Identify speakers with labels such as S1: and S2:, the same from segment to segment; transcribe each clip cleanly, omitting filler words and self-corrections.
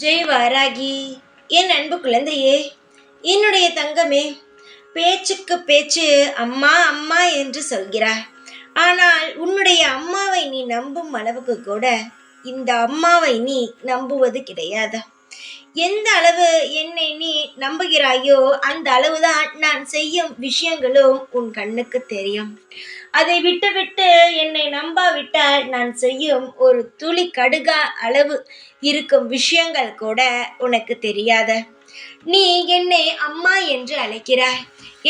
S1: ஜெய் வாராகி, என் அன்பு குழந்தையே, என்னுடைய தங்கமே, பேச்சுக்கு பேச்சு அம்மா அம்மா என்று சொல்கிறாய். ஆனால் உன்னுடைய அம்மாவை நீ நம்பும் அளவுக்கு கூட இந்த அம்மாவை நீ நம்புவது கிடையாது. எந்த அளவு என்னை நீ நம்புகிறாயோ அந்த அளவுதான் நான் செய்யும் விஷயங்களும் உன் கண்ணுக்கு தெரியும். அதை விட்டுவிட்டு என்னை நம்பாவிட்டால் நான் செய்யும் ஒரு துளி கடுகா அளவு இருக்கும் விஷயங்கள் கூட உனக்கு தெரியாத. நீ என்னை அம்மா என்று அழைக்கிறாய்.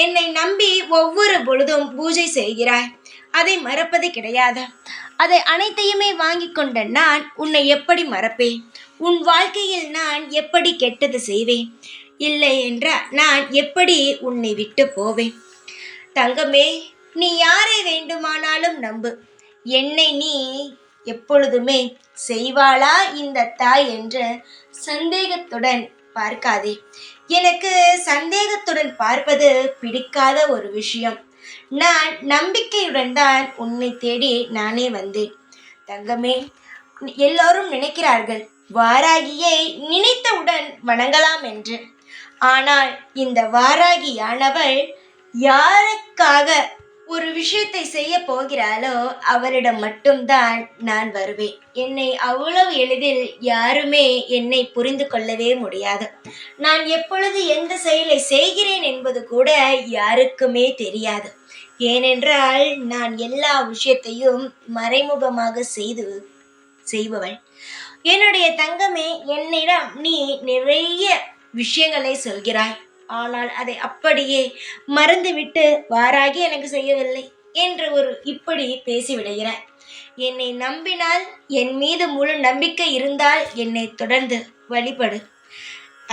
S1: என்னை நம்பி ஒவ்வொரு பொழுதும் பூஜை செய்கிறாய். அதை மறப்பது கிடையாது. அதை அனைத்தையுமே வாங்கி கொண்ட நான் உன்னை எப்படி மறப்பேன்? உன் வாழ்க்கையில் நான் எப்படி கெட்டது செய்வேன்? இல்லை என்றால் நான் எப்படி உன்னை விட்டு போவேன்? தங்கமே, நீ யாரை வேண்டுமானாலும் நம்பு. என்னை நீ எப்பொழுதுமே செய்வாளா இந்த தாய் என்று சந்தேகத்துடன் பார்க்காதே. எனக்கு சந்தேகத்துடன் பார்ப்பது பிடிக்காத ஒரு விஷயம். நான் நம்பிக்கையுடன் தான் உன்னை தேடி நானே வந்தேன். தங்கமே, எல்லோரும் நினைக்கிறார்கள் வாராகியை நினைத்தவுடன் வணங்கலாம் என்று. ஆனால் இந்த வாராகியானவள் யாருக்காக ஒரு விஷயத்தை செய்ய போகிறாளோ அவரிடம் மட்டும்தான் நான் வருவேன். என்னை அவ்வளவு எளிதில் யாருமே என்னை புரிந்து கொள்ளவே முடியாது. நான் எப்பொழுது எந்த செயலை செய்கிறேன் என்பது கூட யாருக்குமே தெரியாது. ஏனென்றால் நான் எல்லா விஷயத்தையும் மறைமுகமாக செய்பவள். என்னுடைய தங்கமே, என்னிடம் நீ நிறைய விஷயங்களை சொல்கிறாய். ஆனால் அதை அப்படியே மறந்துவிட்டு வாராகி எனக்கு செய்யவில்லை என்று இப்படி பேசிவிடுகிறாய். என்னை நம்பினால், என் மீது முழு நம்பிக்கை இருந்தால் என்னை தொடர்ந்து வழிபடு.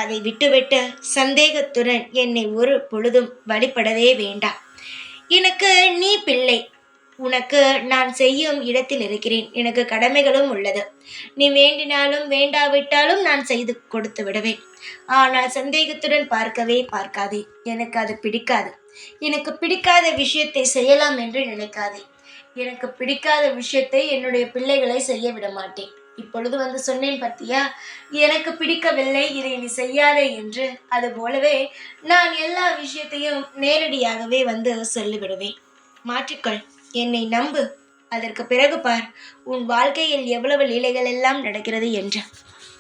S1: அதை விட்டுவிட்டு சந்தேகத்துடன் என்னை ஒரு பொழுதும் வழிபடவே வேண்டாம். எனக்கு நீ பிள்ளை. உனக்கு நான் செய்யும் இடத்தில் இருக்கிறேன். எனக்கு கடமைகளும் உள்ளது. நீ வேண்டினாலும் வேண்டாவிட்டாலும் நான் செய்து கொடுத்து விடுவேன். ஆனால் சந்தேகத்துடன் பார்க்காதே. எனக்கு அது பிடிக்காது. எனக்கு பிடிக்காத விஷயத்தை செய்யலாம் என்று நினைக்காதே. எனக்கு பிடிக்காத விஷயத்தை என்னுடைய பிள்ளைகளை செய்ய விட மாட்டேன். இப்பொழுது வந்து சொன்னேன் பத்தியா, எனக்கு பிடிக்கவில்லை, இதை நீ செய்யாதே என்று. அது போலவே நான் எல்லா விஷயத்தையும் நேரடியாகவே வந்து சொல்லிவிடுவேன். மாற்றிக்கொள், என்னை நம்பு. அதற்கு பிறகு பார் உன் வாழ்க்கையில் எவ்வளவு லீலைகள் எல்லாம் நடக்கிறது என்று.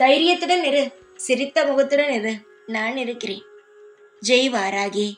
S1: தைரியத்துடன் இரு, சிரித்த முகத்துடன் இரு. நான் இருக்கிறேன். ஜெய் வாராகி.